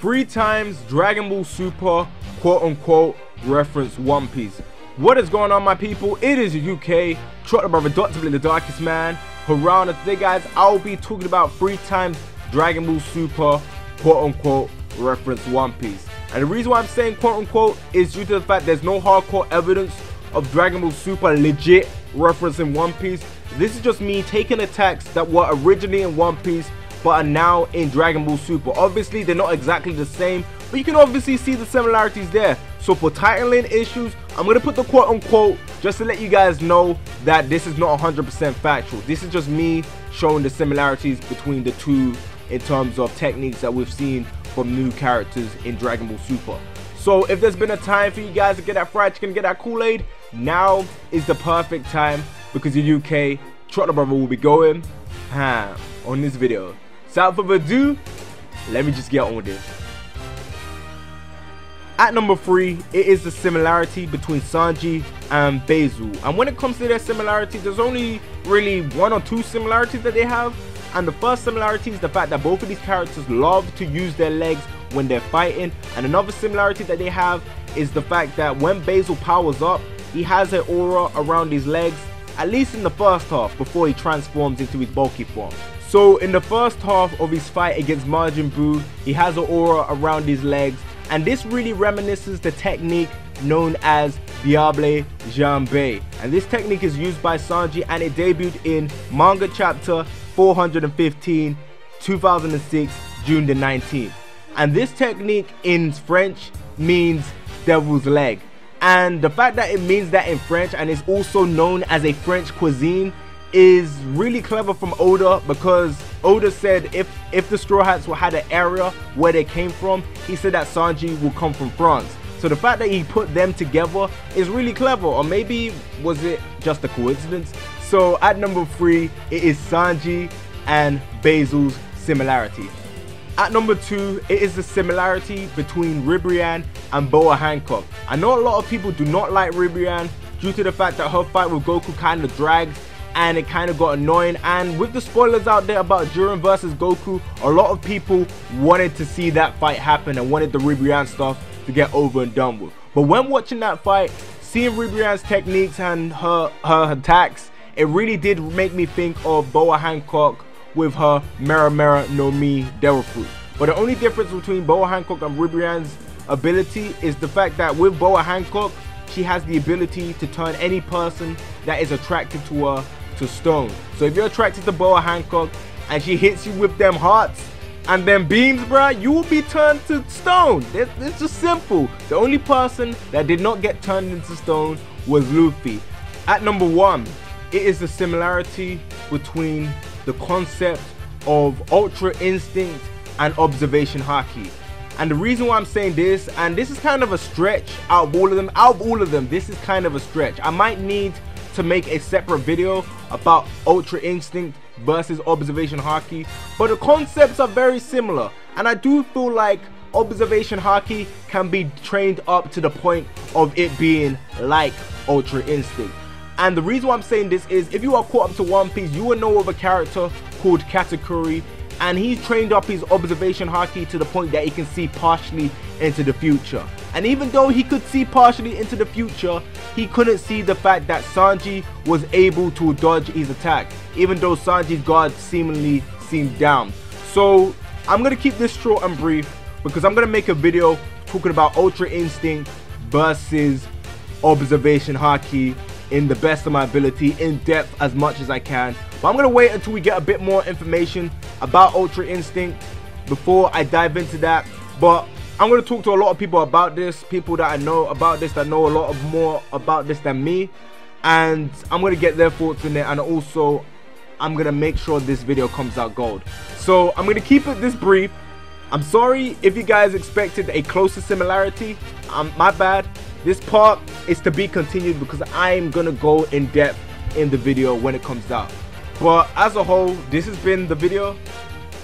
3 times Dragon Ball Super quote unquote reference One Piece. What is going on, my people? It is your UK Trotter brother dr.blick, the darkest man around. And today, guys, I'll be talking about 3 times Dragon Ball Super quote unquote reference One Piece. And the reason why I'm saying quote unquote is due to the fact there's no hardcore evidence of Dragon Ball Super legit referencing One Piece. This is just me taking attacks that were originally in One Piece but are now in Dragon Ball Super. Obviously they're not exactly the same, but you can obviously see the similarities there. So for titling issues, I'm going to put the quote unquote just to let you guys know that this is not 100% factual. This is just me showing the similarities between the two in terms of techniques that we've seen from new characters in Dragon Ball Super. So if there's been a time for you guys to get that fried chicken, get that Kool-Aid, now is the perfect time, because the UK Trotter brother will be going ham on this video. So without further ado, let me just get on with this. At number 3, it is the similarity between Sanji and Basil. And when it comes to their similarities, there's only really 1 or 2 similarities that they have. And the first similarity is the fact that both of these characters love to use their legs when they're fighting. And another similarity that they have is the fact that when Basil powers up, he has an aura around his legs, at least in the first half, before he transforms into his bulky form. So in the first half of his fight against Majin Buu, he has an aura around his legs, and this really reminisces the technique known as Diable Jambe. And this technique is used by Sanji, and it debuted in manga chapter 415, 2006, June the 19th. And this technique in French means devil's leg. And the fact that it means that in French and is also known as a French cuisine is really clever from Oda, because Oda said if the Straw Hats had an area where they came from, he said that Sanji will come from France. So the fact that he put them together is really clever, or maybe was it just a coincidence? So at number 3, it is Sanji and Basil's similarity. At number 2, it is the similarity between Ribrianne and Boa Hancock. I know a lot of people do not like Ribrianne due to the fact that her fight with Goku kind of dragged and it kind of got annoying. And with the spoilers out there about Jiren versus Goku, a lot of people wanted to see that fight happen and wanted the Ribrianne stuff to get over and done with. But when watching that fight, seeing Ribrianne's techniques and her attacks, it really did make me think of Boa Hancock with her Mera Mera no Mi Devil Fruit. But the only difference between Boa Hancock and Ribrianne's ability is the fact that with Boa Hancock, she has the ability to turn any person that is attracted to her to stone. So if you're attracted to Boa Hancock and she hits you with them hearts and them beams, bruh, you will be turned to stone. It's just simple. The only person that did not get turned into stone was Luffy. At number 1, it is the similarity between the concept of Ultra Instinct and Observation Haki. And the reason why I'm saying this, and this is kind of a stretch out of all of them, this is kind of a stretch. I might need to make a separate video about Ultra Instinct versus Observation Haki, but the concepts are very similar, and I do feel like Observation Haki can be trained up to the point of it being like Ultra Instinct. And the reason why I'm saying this is, if you are caught up to One Piece, you will know of a character called Katakuri, and he's trained up his Observation Haki to the point that he can see partially into the future. And even though he could see partially into the future, he couldn't see the fact that Sanji was able to dodge his attack, even though Sanji's guard seemingly seemed down. So I'm going to keep this short and brief, because I'm going to make a video talking about Ultra Instinct versus Observation Haki in the best of my ability, in depth as much as I can. But I'm going to wait until we get a bit more information about Ultra Instinct before I dive into that. But I'm going to talk to a lot of people about this, people that I know about this, that know a lot more about this than me, and I'm going to get their thoughts in it, and also I'm going to make sure this video comes out gold. So I'm going to keep it this brief. I'm sorry if you guys expected a closer similarity. My bad. This part is to be continued, because I'm gonna go in depth in the video when it comes out. But as a whole, this has been the video,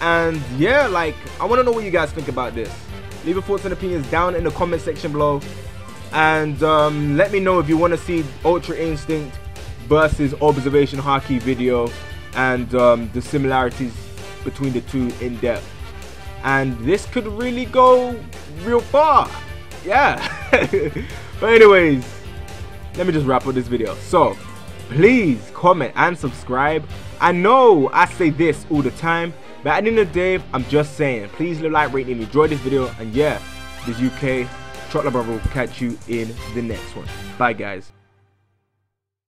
and yeah, like, I want to know what you guys think about this. Leave your thoughts and opinions down in the comment section below, and let me know if you want to see Ultra Instinct versus Observation Haki video and the similarities between the two in depth. and this could really go real far. Yeah. But anyways, let me just wrap up this video. So please comment and subscribe. I know I say this all the time, but at the end of the day, I'm just saying, please leave a like, rate, and enjoy this video. And yeah, this UK Chocolate Brother will catch you in the next one. Bye guys.